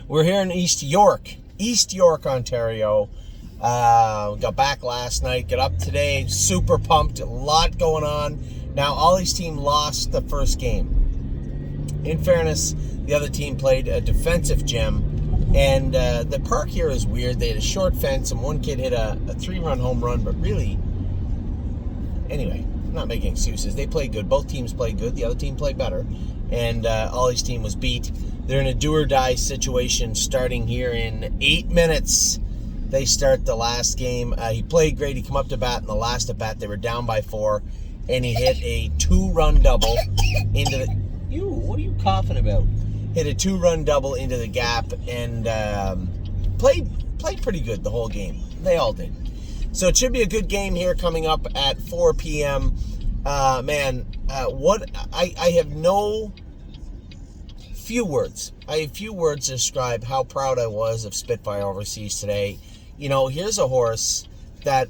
We're here in East York, Ontario. Got back last night, got up today, super pumped, a lot going on. Now, Ollie's team lost the first game. In fairness, the other team played a defensive gem, and the park here is weird. They had a short fence, and one kid hit a 3-run home run, but really, anyway, I'm not making excuses. They played good. Both teams played good. The other team played better, and Ollie's team was beat. They're in a do-or-die situation starting here in 8 minutes. They start the last game. He played great. He came up to bat in the last at bat. They were down by 4, and he hit a 2-run double into the... What are you coughing about? Hit a 2-run double into the gap and played pretty good the whole game. They all did. So it should be a good game here coming up at 4 p.m. I have few words to describe how proud I was of Spitfire Overseas today. You know, here's a horse that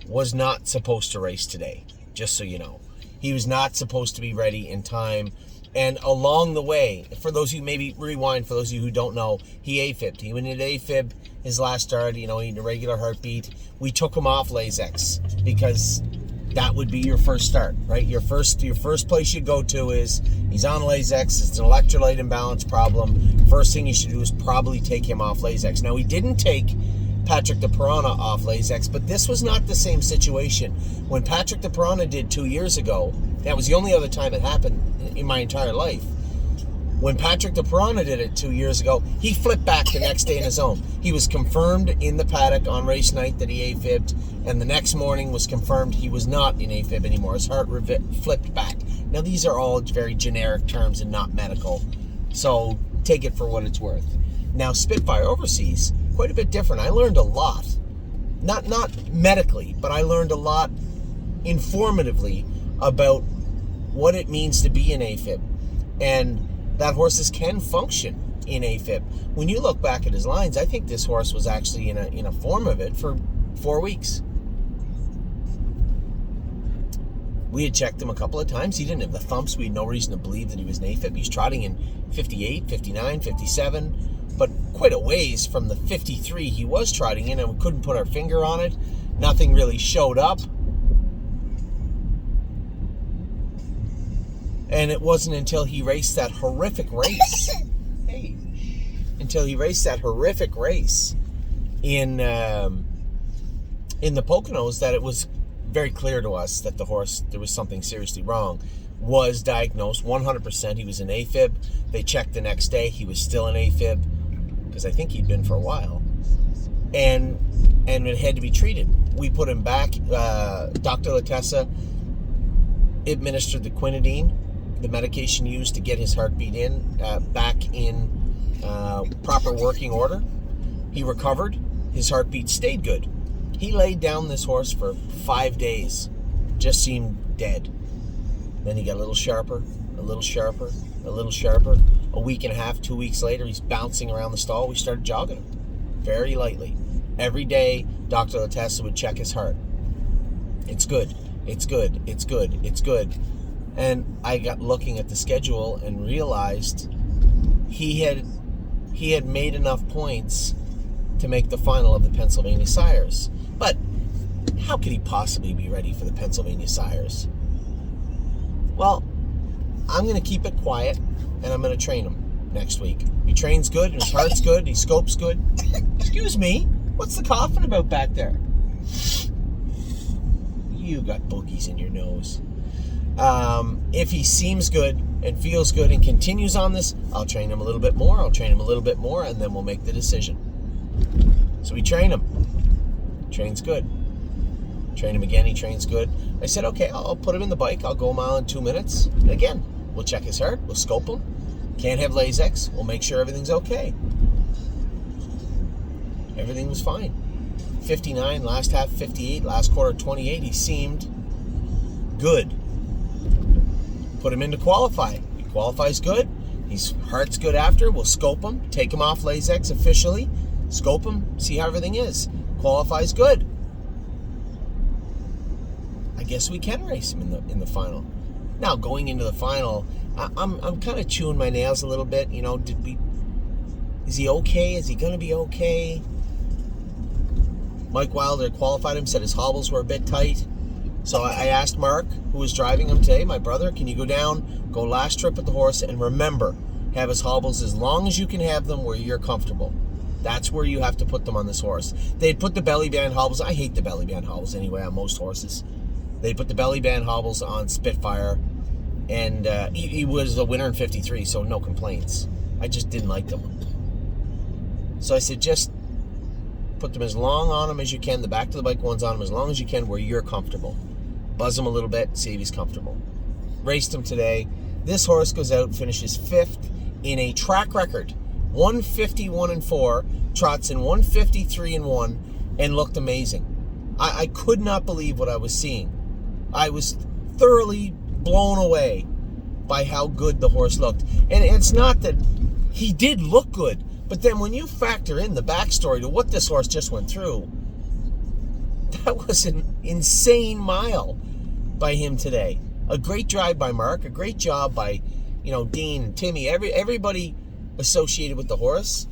was not supposed to race today, just so you know. He was not supposed to be ready in time. And along the way, for those of you, maybe rewind, for those of you who don't know, he AFib'd. He went into AFib his last start, he had a regular heartbeat. We took him off Lasix because that would be your first start, right? Your first place you go to is he's on Lasix. It's an electrolyte imbalance problem. First thing you should do is probably take him off Lasix. Now, we didn't take Patrick de Piranha off Lasix, but this was not the same situation. When Patrick de Piranha did 2 years ago, that was the only other time it happened in my entire life. When Patrick de Piranha did it 2 years ago, he flipped back the next day in his own. He was confirmed in the paddock on race night that he AFib'd, and the next morning was confirmed he was not in AFib anymore. His heart flipped back. Now, these are all very generic terms and not medical, so take it for what it's worth. Now, Spitfire Overseas, quite a bit different. I learned a lot. Not medically, but I learned a lot informatively about what it means to be in AFib, and that horses can function in AFib. When you look back at his lines, I think this horse was actually in a form of it for 4 weeks. We had checked him a couple of times. He didn't have the thumps. We had no reason to believe that he was in AFib. He's trotting in 58, 59, 57, but quite a ways from the 53 he was trotting in, and we couldn't put our finger on it. Nothing really showed up. And it wasn't until he raced that horrific race, in the Poconos that it was very clear to us that the horse, there was something seriously wrong. Was diagnosed 100%. He was in AFib. They checked the next day. He was still in AFib, because I think he'd been for a while. And it had to be treated. We put him back. Dr. Latessa administered the quinidine, the medication used to get his heartbeat back in proper working order. He recovered. His heartbeat stayed good. He laid down this horse for 5 days. Just seemed dead. Then he got a little sharper, a little sharper, a little sharper. A week and a half, 2 weeks later, he's bouncing around the stall. We started jogging him very lightly. Every day, Dr. Latessa would check his heart. It's good. It's good. It's good. It's good. And I got looking at the schedule and realized he had made enough points to make the final of the Pennsylvania Sires. But how could he possibly be ready for the Pennsylvania Sires? Well, I'm going to keep it quiet, and I'm going to train him next week. He trains good, and his heart's good, he scopes good. Excuse me, what's the coughing about back there? You got boogies in your nose. If he seems good and feels good and continues on this, I'll train him a little bit more, and then we'll make the decision. So we train him. Trains good. Train him again, he trains good. I said, okay, I'll put him in the bike. I'll go a mile in 2 minutes. And again, we'll check his heart. We'll scope him. Can't have Lasix. We'll make sure everything's okay. Everything was fine. 59, last half 58, last quarter 28. He seemed good. Put him in to qualify. He qualifies good. His heart's good after. We'll scope him. Take him off Lasix officially. Scope him. See how everything is. Qualifies good. I guess we can race him in the final. Now, going into the final, I'm kind of chewing my nails a little bit. Is he okay? Is he going to be okay? Mike Wilder qualified him, said his hobbles were a bit tight. So I asked Mark, who was driving him today, my brother, can you go down, go last trip with the horse, and remember, have his hobbles as long as you can have them where you're comfortable. That's where you have to put them on this horse. They'd put the belly band hobbles. I hate the belly band hobbles anyway on most horses. They put the belly band hobbles on Spitfire, and he was a winner in 53, so no complaints. I just didn't like them. So I said, just put them as long on him as you can, the back to the bike ones on him as long as you can where you're comfortable. Buzz him a little bit, see if he's comfortable. Raced him today. This horse goes out, finishes 5th in a track record. 151-4, trots in 153-1, and looked amazing. I could not believe what I was seeing. I was thoroughly blown away by how good the horse looked. And it's not that he did look good, but then when you factor in the backstory to what this horse just went through, that was an insane mile by him today. A great drive by Mark, a great job by, Dean and Timmy, everybody associated with the horse,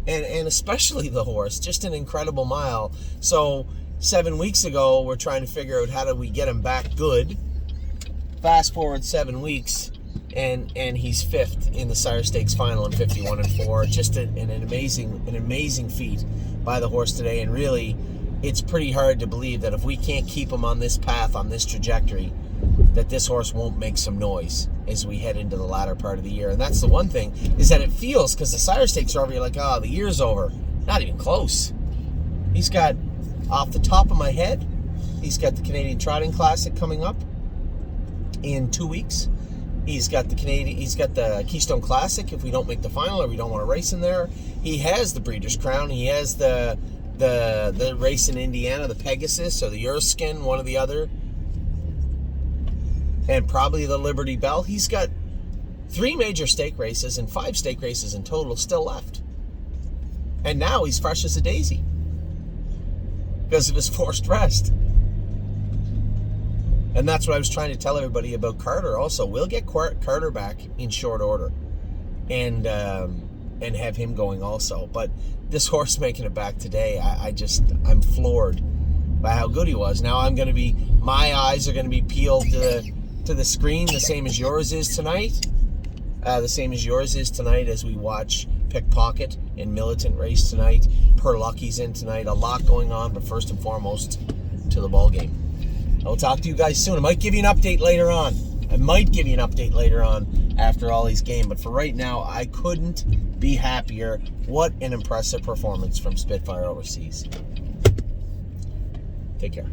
and especially the horse. Just an incredible mile. So 7 weeks ago, we're trying to figure out how do we get him back good. Fast forward 7 weeks, and he's 5th in the Sire Stakes final in 51-4. Just an amazing feat by the horse today. And really, it's pretty hard to believe that if we can't keep him on this path, on this trajectory, that this horse won't make some noise as we head into the latter part of the year. And that's the one thing, is that it feels, because the Sire Stakes are over, you're like, the year's over. Not even close. He's got, off the top of my head, he's got the Canadian Trotting Classic coming up in 2 weeks. He's got the Keystone Classic if we don't make the final or we don't want to race in there. He has the Breeders' Crown. He has the race in Indiana, the Pegasus or the Erskine, one or the other. And probably the Liberty Bell. He's got 3 major stake races and 5 stake races in total still left. And now he's fresh as a daisy because of his forced rest. And that's what I was trying to tell everybody about Carter also. We'll get Carter back in short order and have him going also. But this horse making it back today, I'm floored by how good he was. Now my eyes are going to be peeled to the screen, the same as yours is tonight. As we watch Pickpocket and Militant race tonight. Per Lucky's in tonight. A lot going on, but first and foremost, to the ball game. I'll talk to you guys soon. I might give you an update later on. After Ollie's game. But for right now, I couldn't be happier. What an impressive performance from Spitfire Overseas. Take care.